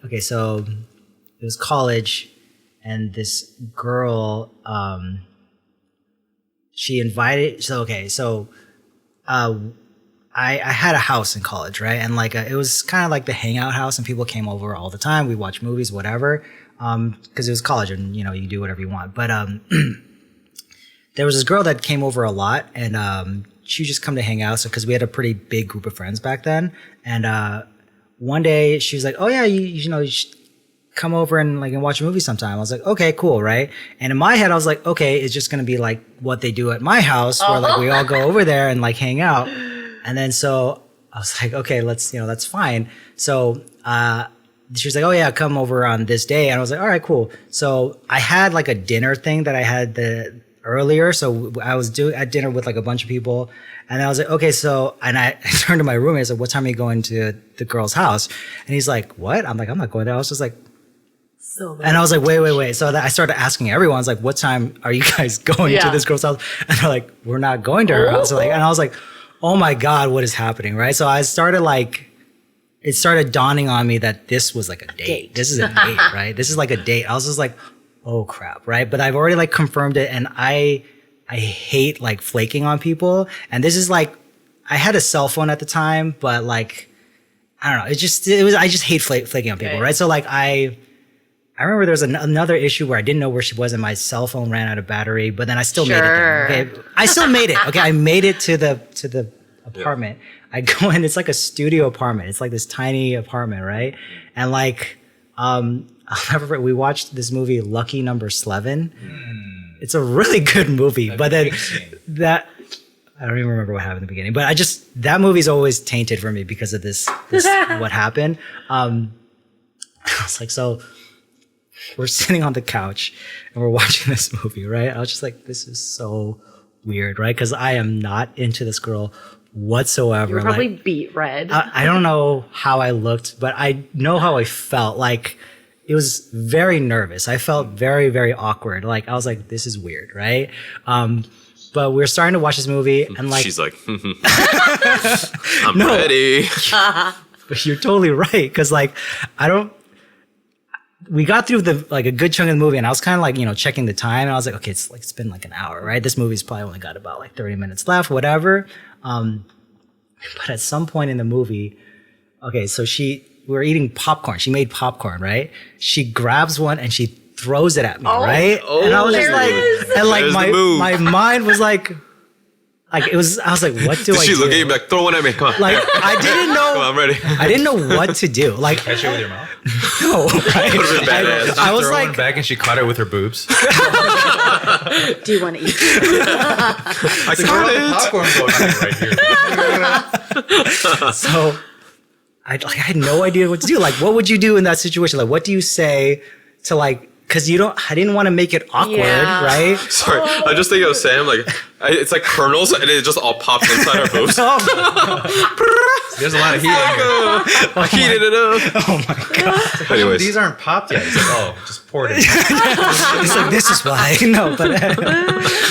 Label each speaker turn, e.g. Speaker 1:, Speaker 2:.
Speaker 1: okay, so it was college, and this girl, she invited. I had a house in college, right? And like it was kind of like the hangout house, and people came over all the time. We watched movies, whatever, because it was college, and you do whatever you want. But there was this girl that came over a lot, and she just come to hang out. So because we had a pretty big group of friends back then, and one day she was like, "Oh yeah, you should come over and watch a movie sometime." I was like, "Okay, cool, right?" And in my head, I was like, "Okay, it's just gonna be like what they do at my house, where like we all go over there and like hang out." And then so I was like, "Okay, that's fine." So she was like, "Oh yeah, come over on this day," and I was like, "All right, cool." So I had like a dinner thing that I had earlier. So I was at dinner with like a bunch of people, and I was like, "Okay," so and I turned to my roommate. I said, "What time are you going to the girl's house?" And he's like, "What?" I'm like, "I'm not going there." I was just like. And I was like, wait. So I started asking everyone, I was like, "What time are you guys going to this girl's house?" And they're like, "We're not going to her house." And I was like, "Oh my God, what is happening?" Right. So I started it started dawning on me that this was like a date. This is a date, right? This is like a date. I was just like, oh crap. Right. But I've already confirmed it. And I hate flaking on people. And this is I had a cell phone at the time, but I don't know. I just hate flaking on people. Right. So I remember there was another issue where I didn't know where she was and my cell phone ran out of battery, but then I still made it there. Okay. I still made it. Okay. I made it to the apartment. I go in, it's like a studio apartment. It's like this tiny apartment, right? And I'll never forget, we watched this movie, Lucky Number 11. It's a really good movie, but then I don't even remember what happened in the beginning, but that movie's always tainted for me because of this what happened. I was like, so we're sitting on the couch and we're watching this movie, right? I was just like, this is so weird, right? Because I am not into this girl whatsoever.
Speaker 2: You're probably beat red.
Speaker 1: I don't know how I looked, but I know how I felt. It was very nervous. I felt very, very awkward. I was like, this is weird, right? But we're starting to watch this movie and
Speaker 3: she's like, I'm ready.
Speaker 1: But you're totally right. Because we got through a good chunk of the movie and I was kind of checking the time and I was like, okay, it's been an hour, right? This movie's probably only got about 30 minutes left, whatever. But at some point in the movie, okay, so we were eating popcorn. She made popcorn, right? She grabs one and she throws it at me, right? And I was just my mind was it was, I was like, what do I do?
Speaker 3: She look at you throw one at me, come on.
Speaker 1: I didn't know.
Speaker 3: Come on, I'm ready.
Speaker 1: I didn't know what to do.
Speaker 4: Catch it with your mouth?
Speaker 1: No. Right?
Speaker 4: I was one back and she caught it with her boobs.
Speaker 2: Do you want to eat?
Speaker 3: I caught it.
Speaker 4: Popcorn right here.
Speaker 1: So I had no idea what to do. What would you do in that situation? What do you say to because I didn't want to make it awkward, right?
Speaker 3: Sorry, I just think of Sam, it's like kernels and it just all pops inside our boobs.
Speaker 4: There's a lot of heat in here.
Speaker 3: Heated it up.
Speaker 1: Oh my God.
Speaker 3: Anyways.
Speaker 4: These aren't popped yet. It's just poured it.
Speaker 1: It's this is why. No, but